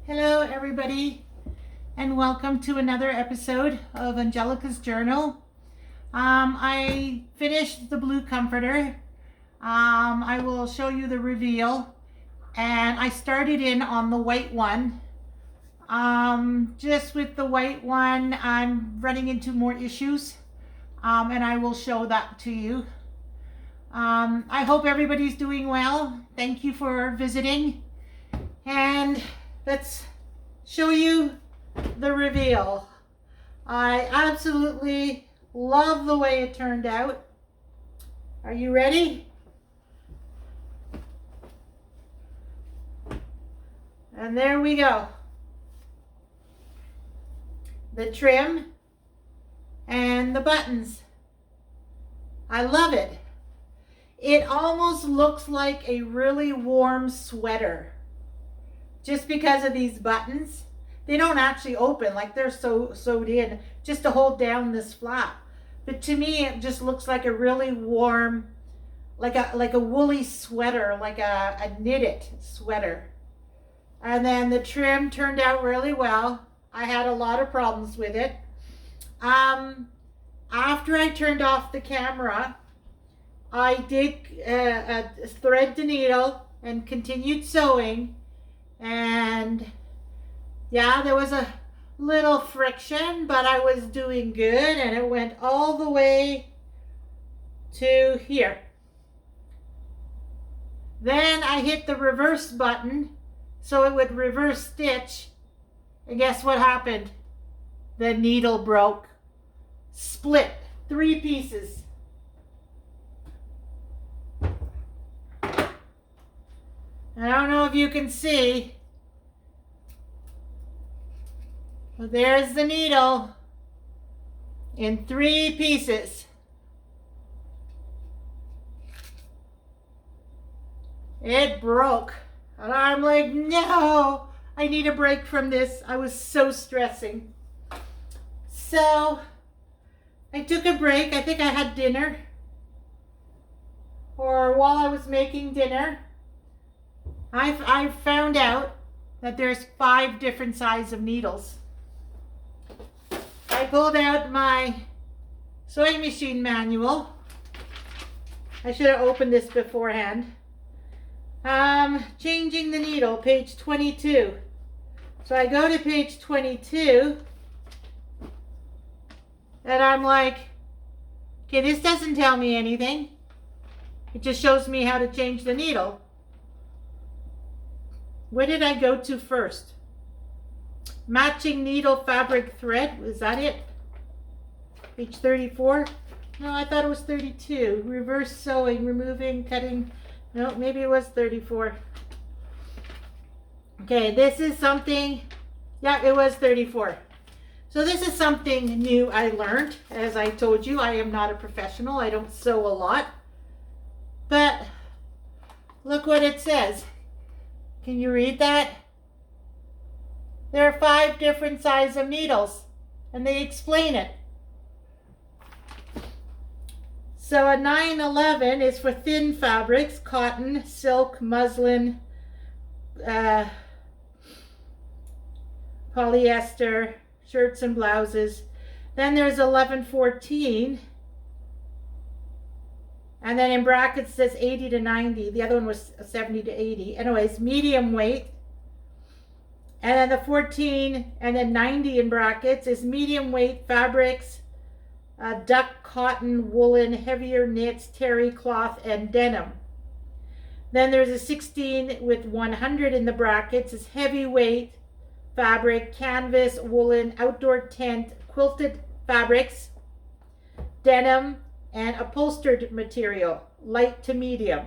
Hello everybody, and welcome to another episode of Angelika's Journal. I finished the blue comforter. I will show you the reveal, and I started in on the white one. Just with the white one, I'm running into more issues, and I will show that to you. I hope everybody's doing well. Thank you for visiting, and let's show you the reveal. I absolutely love the way it turned out. Are you ready? And there we go. The trim and the buttons. I love it. It almost looks like a really warm sweater. Just because of these buttons. They don't actually open, like they're sewed in just to hold down this flap. But to me, it just looks like a really warm, like a woolly sweater, like a knitted sweater. And then the trim turned out really well. I had a lot of problems with it. After I turned off the camera, I did thread the needle and continued sewing. And yeah, there was a little friction, but I was doing good, and it went all the way to here. Then I hit the reverse button so it would reverse stitch, and guess what happened? The needle broke, split, 3 pieces. I don't know if you can see, but there's the needle in 3 pieces. It broke. And I'm like, no, I need a break from this. I was so stressing. So I took a break. I think I had dinner. Or while I was making dinner, I found out that there's 5 different sizes of needles. I pulled out my sewing machine manual. I should have opened this beforehand. Changing the needle, page 22. So I go to page 22, and I'm like, okay, this doesn't tell me anything. It just shows me how to change the needle. Where did I go to first? Matching needle fabric thread. Was that it? Page 34? No, I thought it was 32. Reverse sewing, removing, cutting. No, maybe it was 34. Okay, this is something. Yeah, it was 34. So this is something new I learned. As I told you, I am not a professional. I don't sew a lot. But look what it says. Can you read that? There are 5 different sizes of needles, and they explain it. So a 911 is for thin fabrics, cotton, silk, muslin, polyester, shirts and blouses. Then there's 1114. And then in brackets it says 80 to 90. The other one was 70 to 80. Anyways, medium weight. And then the 14 and then 90 in brackets is medium weight fabrics, duck, cotton, woolen, heavier knits, terry cloth, and denim. Then there's a 16 with 100 in the brackets is heavyweight fabric, canvas, woolen, outdoor tent, quilted fabrics, denim, and upholstered material, light to medium.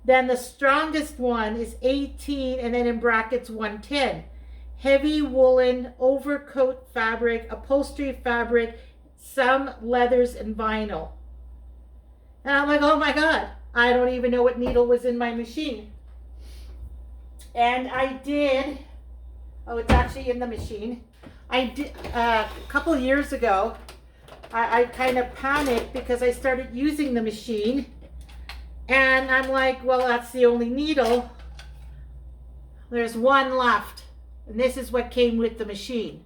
Then the strongest one is 18, and then in brackets 110. Heavy woolen, overcoat fabric, upholstery fabric, some leathers and vinyl. And I'm like, oh my God, I don't even know what needle was in my machine. And I did, oh, it's actually in the machine. I did, a couple years ago, I kind of panicked because I started using the machine, and I'm like, well, that's the only needle. There's one left. And this is what came with the machine.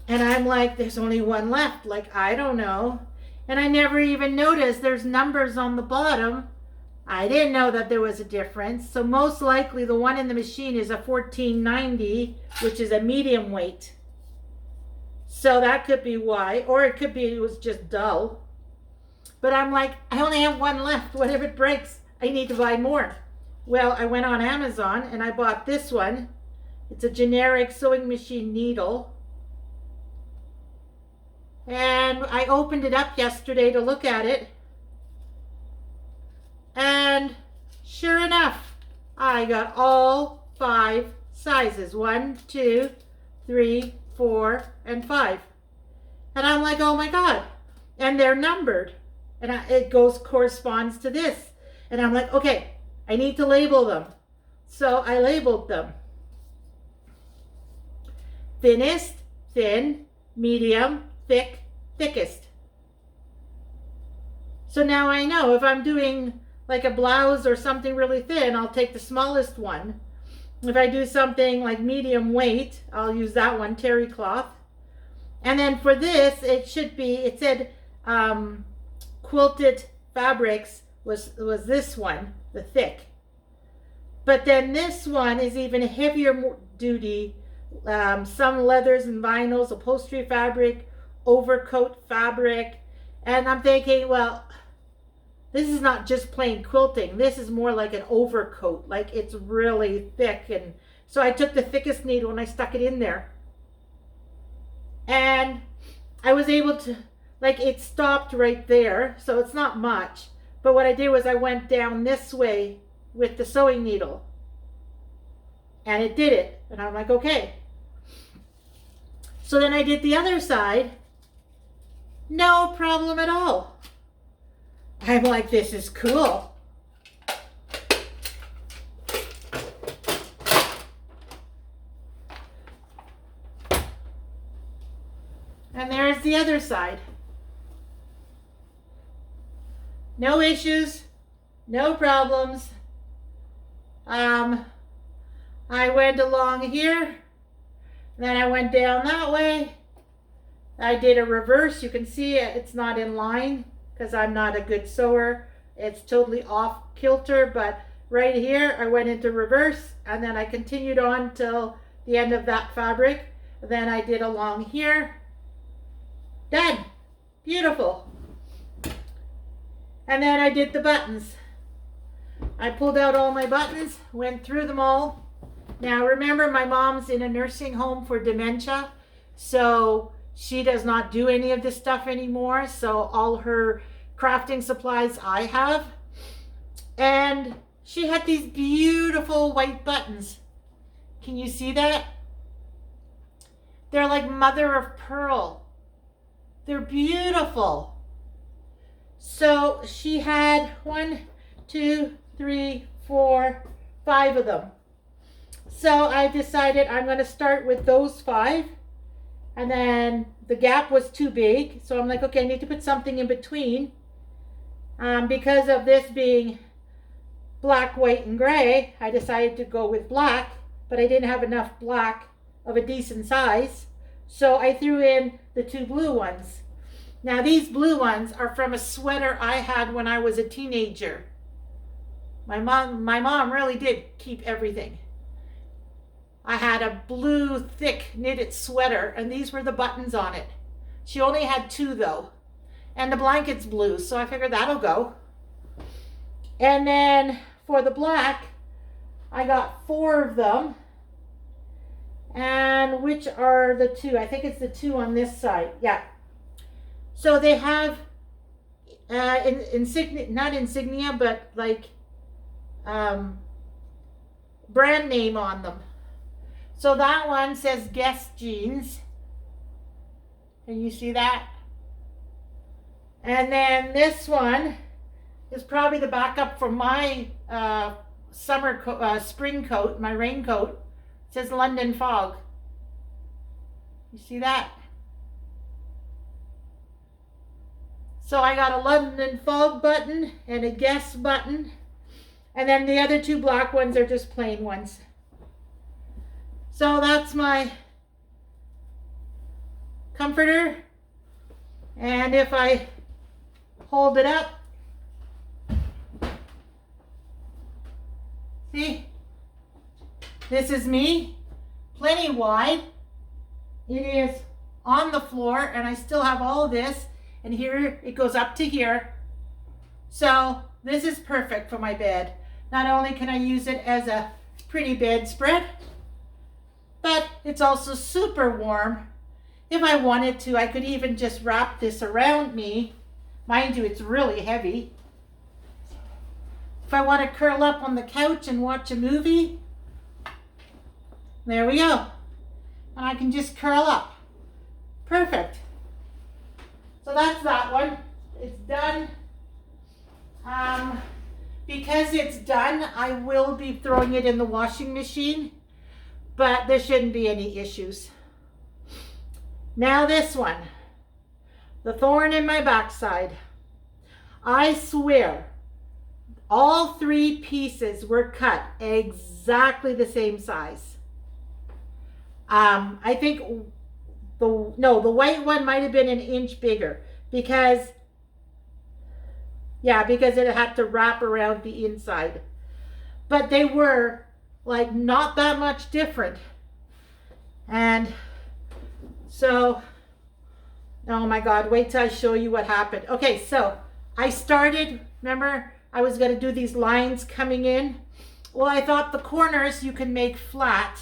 And I'm like, there's only one left. Like, I don't know. And I never even noticed there's numbers on the bottom. I didn't know that there was a difference. So most likely the one in the machine is a 1490, which is a medium weight. So that could be why. Or it could be it was just dull. But I'm like, I only have one left. What if it breaks? I need to buy more. Well, I went on Amazon and I bought this one. It's a generic sewing machine needle. And I opened it up yesterday to look at it. And sure enough, I got all 5 sizes. 1, 2, 3, 4, and 5. And I'm like, oh my God. And they're numbered. And it corresponds to this. And I'm like, okay, I need to label them. So I labeled them. Thinnest, thin, medium, thick, thickest. So now I know if I'm doing like a blouse or something really thin, I'll take the smallest one. If I do something like medium weight, I'll use that one, terry cloth. And then for this, it should be, it said quilted fabrics was this one, the thick. But then this one is even heavier duty, some leathers and vinyls, upholstery fabric, overcoat fabric. And I'm thinking, well, this is not just plain quilting. This is more like an overcoat, like it's really thick. And so I took the thickest needle and I stuck it in there. And I was able to, like, it stopped right there, so it's not much. But what I did was I went down this way with the sewing needle. And it did it. And I'm like, okay. So then I did the other side. No problem at all. I'm like, this is cool. And there's the other side. No issues, no problems. I went along here, then I went down that way. I did a reverse. You can see it's not in line because I'm not a good sewer. It's totally off kilter, but right here I went into reverse and then I continued on till the end of that fabric. Then I did along here. Done. Beautiful. And then I did the buttons. I pulled out all my buttons, went through them all. Now remember, my mom's in a nursing home for dementia, so she does not do any of this stuff anymore. So all her crafting supplies I have. And she had these beautiful white buttons. Can you see that? They're like mother of pearl. They're beautiful. So she had 1, 2, 3, 4, 5 of them. So I decided I'm going to start with those 5. And then the gap was too big. So I'm like, okay, I need to put something in between. Because of this being black, white, and gray, I decided to go with black. But I didn't have enough black of a decent size. So I threw in the 2 blue ones. Now these blue ones are from a sweater I had when I was a teenager. My mom really did keep everything. I had a blue thick knitted sweater and these were the buttons on it. She only had 2 though. And the blanket's blue, so I figured that'll go. And then for the black, I got 4 of them. And which are the 2? I think it's the 2 on this side. Yeah. So they have insignia, not insignia, but like brand name on them. So that one says Guess Jeans. Can you see that? And then this one is probably the backup from my spring coat, my raincoat. It says London Fog. You see that? So I got a London Fog button and a Guess button. And then the other 2 black ones are just plain ones. So that's my comforter. And if I hold it up, see, this is me, plenty wide. It is on the floor, and I still have all of this, and here it goes up to here. So this is perfect for my bed. Not only can I use it as a pretty bedspread, but it's also super warm. If I wanted to, I could even just wrap this around me. Mind you, it's really heavy. If I want to curl up on the couch and watch a movie, there we go. And I can just curl up. Perfect. So that's that one. It's done. Because it's done, I will be throwing it in the washing machine, but there shouldn't be any issues. Now this one, the thorn in my backside. I swear, all 3 pieces were cut exactly the same size. I think the white one might have been an inch bigger because it had to wrap around the inside. But they were like not that much different. And so, oh my God, wait till I show you what happened. Okay, so I started, remember, I was going to do these lines coming in. Well, I thought the corners you can make flat.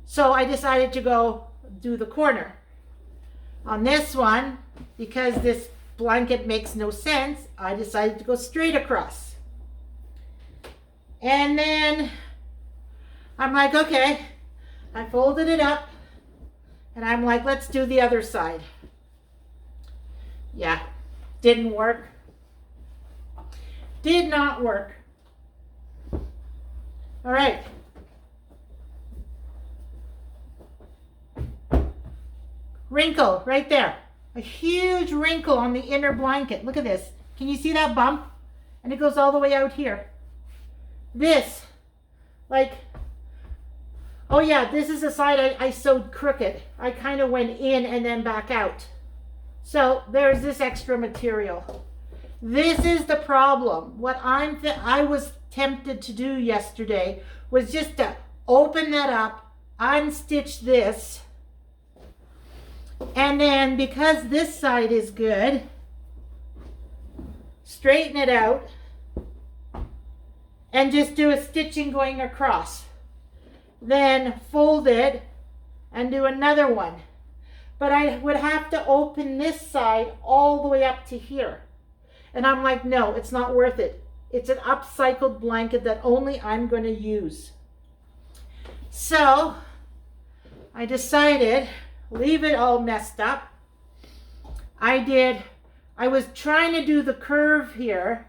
So I decided to go do the corner. On this one, because this blanket makes no sense, I decided to go straight across. And then I'm like, okay, I folded it up and I'm like, let's do the other side. Yeah, didn't work. Did not work. All right. Wrinkle right there. A huge wrinkle on the inner blanket. Look at this. Can you see that bump? And it goes all the way out here. This, like, oh yeah, this is the side I sewed crooked. I kind of went in and then back out. So there's this extra material. This is the problem. What I was tempted to do yesterday was just to open that up, unstitch this, and then because this side is good, straighten it out and just do a stitching going across. Then fold it and do another one. But I would have to open this side all the way up to here. And I'm like, no, it's not worth it. It's an upcycled blanket that only I'm going to use. So I decided, leave it all messed up. I was trying to do the curve here,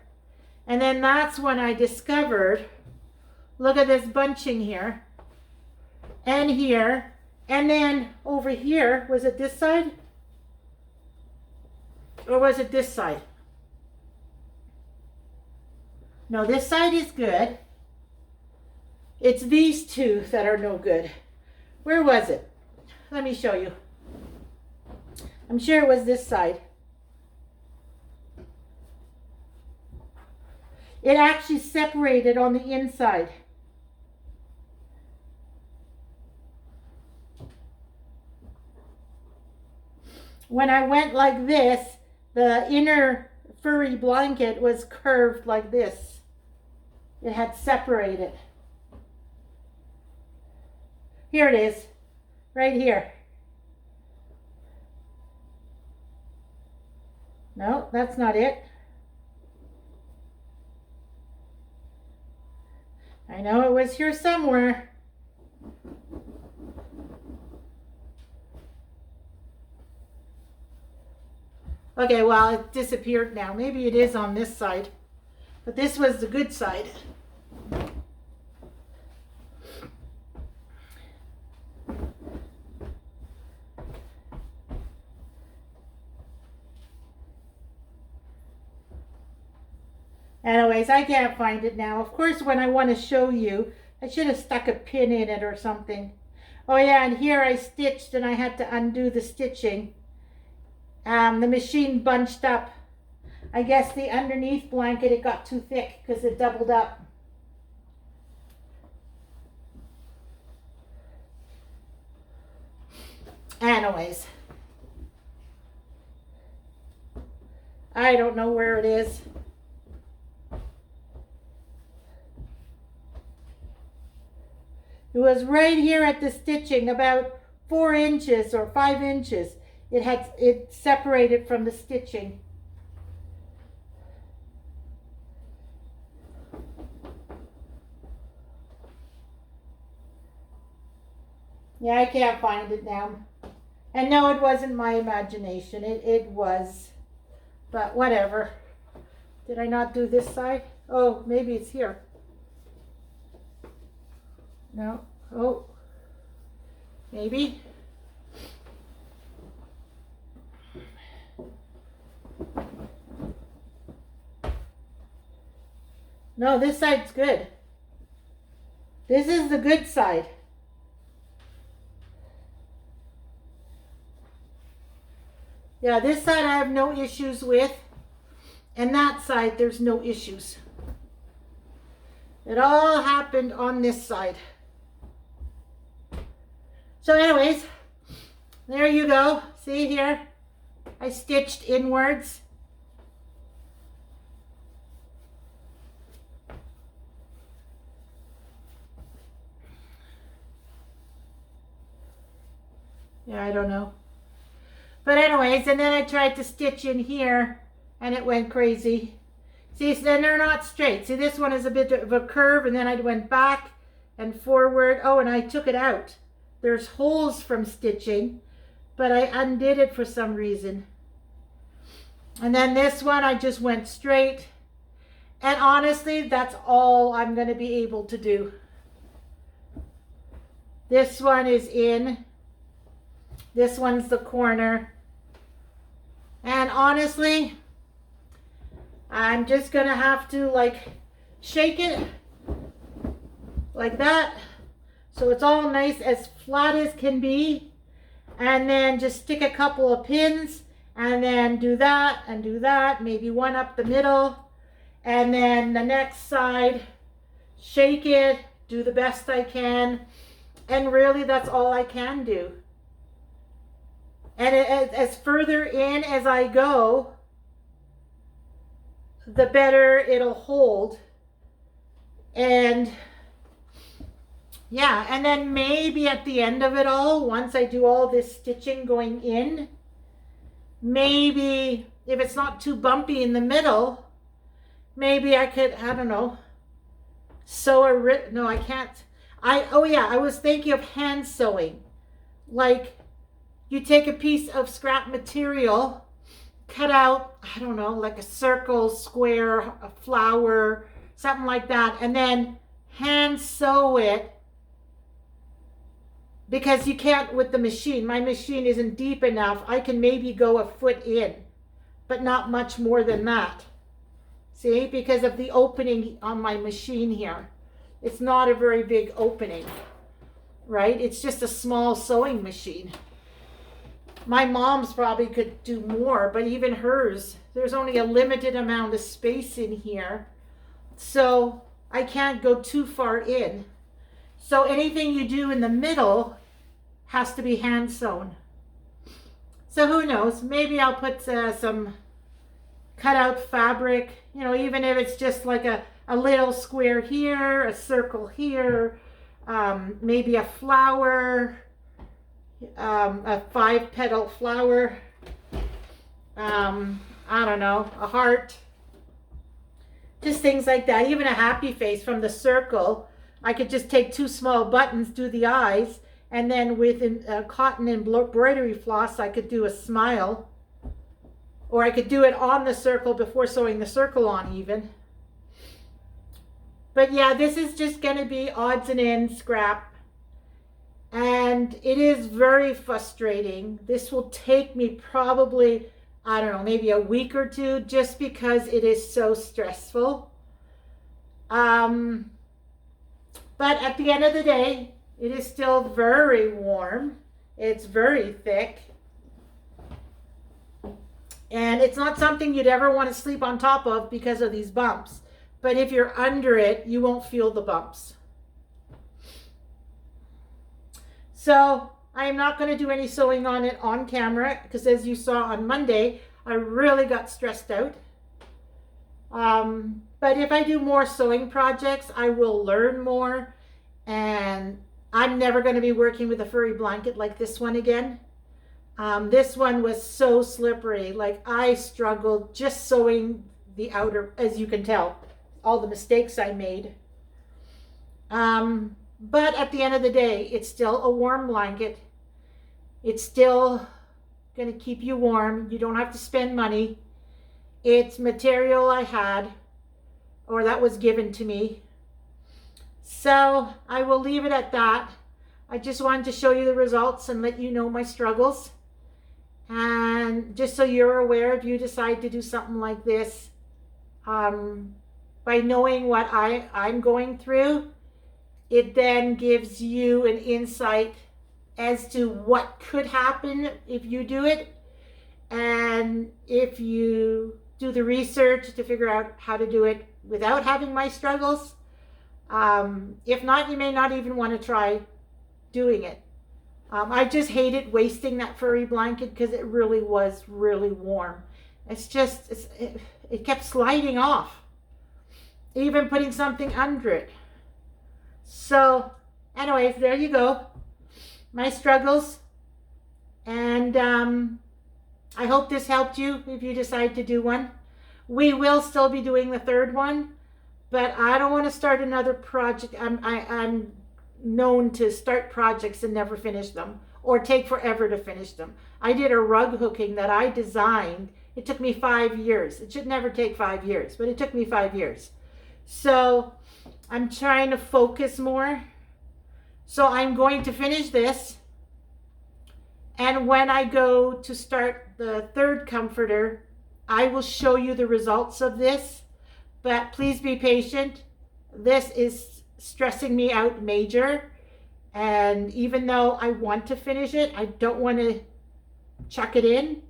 and then that's when I discovered, look at this bunching here, and here, and then over here, was it this side? Or was it this side? No, this side is good. It's these two that are no good. Where was it? Let me show you. I'm sure it was this side. It actually separated on the inside. When I went like this, the inner furry blanket was curved like this. It had separated. Here it is, right here. No, that's not it. I know it was here somewhere. Okay, well, it disappeared now. Maybe it is on this side. But this was the good side. Anyways, I can't find it now. Of course, when I want to show you I should have stuck a pin in it or something. Oh yeah, and here I stitched and I had to undo the stitching. The machine bunched up. I guess the underneath blanket, it got too thick because it doubled up. Anyways, I don't know where it is. It was right here at the stitching, about 4 inches or 5 inches. It separated from the stitching. Yeah, I can't find it now. And no, it wasn't my imagination. It was. But whatever. Did I not do this side? Oh, maybe it's here. No. Oh. Maybe. No, this side's good. This is the good side. Yeah, this side I have no issues with. And that side, there's no issues. It all happened on this side. So anyways, there you go. See here? I stitched inwards. Yeah, I don't know. But anyways, and then I tried to stitch in here and it went crazy. See, so then they're not straight. See, this one is a bit of a curve and then I went back and forward. Oh, and I took it out. There's holes from stitching, but I undid it for some reason. And then this one, I just went straight. And honestly, that's all I'm going to be able to do. This one is in. This one's the corner. And honestly, I'm just going to have to like shake it like that. So it's all nice, as flat as can be. And then just stick a couple of pins and then do that and do that. Maybe one up the middle. And then the next side, shake it, do the best I can. And really that's all I can do. And as further in as I go, the better it'll hold. And yeah, and then maybe at the end of it all, once I do all this stitching going in, maybe if it's not too bumpy in the middle, maybe I could, I don't know, sew no, I can't. Oh yeah, I was thinking of hand sewing. Like, you take a piece of scrap material, cut out, I don't know, like a circle, square, a flower, something like that, and then hand sew it. Because you can't with the machine. My machine isn't deep enough. I can maybe go a foot in, but not much more than that. See, because of the opening on my machine here. It's not a very big opening, right? It's just a small sewing machine. My mom's probably could do more, but even hers, there's only a limited amount of space in here. So I can't go too far in. So anything you do in the middle has to be hand sewn. So who knows? Maybe I'll put some cut out fabric, you know, even if it's just like a little square here, a circle here, maybe a flower, a 5-petal flower, I don't know, a heart, just things like that. Even a happy face from the circle. I could just take 2 small buttons, do the eyes, and then with cotton embroidery floss, I could do a smile. Or I could do it on the circle before sewing the circle on even. But yeah, this is just going to be odds and ends scrap. And it is very frustrating. This will take me probably, I don't know, maybe a week or 2, just because it is so stressful. But at the end of the day, it is still very warm. It's very thick. And it's not something you'd ever want to sleep on top of because of these bumps. But if you're under it, you won't feel the bumps. So I am not going to do any sewing on it on camera because, as you saw on Monday, I really got stressed out. But if I do more sewing projects, I will learn more, and I'm never going to be working with a furry blanket like this one again. This one was so slippery. Like, I struggled just sewing the outer, as you can tell, all the mistakes I made. But at the end of the day, it's still a warm blanket. It's still going to keep you warm. You don't have to spend money. It's material I had, or that was given to me. So I will leave it at that. I just wanted to show you the results and let you know my struggles. And just so you're aware, if you decide to do something like this, by knowing what I'm going through, it then gives you an insight as to what could happen if you do it. And if you do the research to figure out how to do it without having my struggles. If not, you may not even want to try doing it. I just hated wasting that furry blanket because it really was really warm. It's just, it kept sliding off, even putting something under it. So anyways, there you go. My struggles. And I hope this helped you if you decide to do one. We will still be doing the third one, but I don't want to start another project. I'm known to start projects and never finish them, or take forever to finish them. I did a rug hooking that I designed. It took me 5 years. It should never take 5 years, but it took me 5 years. So I'm trying to focus more. So I'm going to finish this. And when I go to start the third comforter, I will show you the results of this. But please be patient. This is stressing me out major. And even though I want to finish it, I don't want to chuck it in.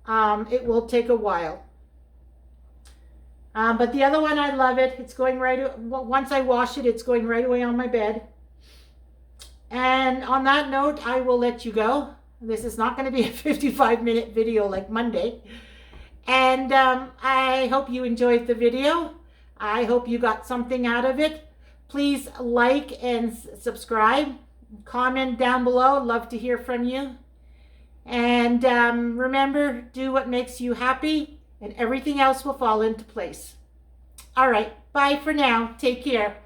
It will take a while. But the other one, I love it. It's going right, once I wash it, it's going right away on my bed. And on that note, I will let you go. This is not going to be a 55-minute video like Monday. And I hope you enjoyed the video. I hope you got something out of it. Please like and subscribe. Comment down below. Love to hear from you. And remember, do what makes you happy, and everything else will fall into place. All right. Bye for now. Take care.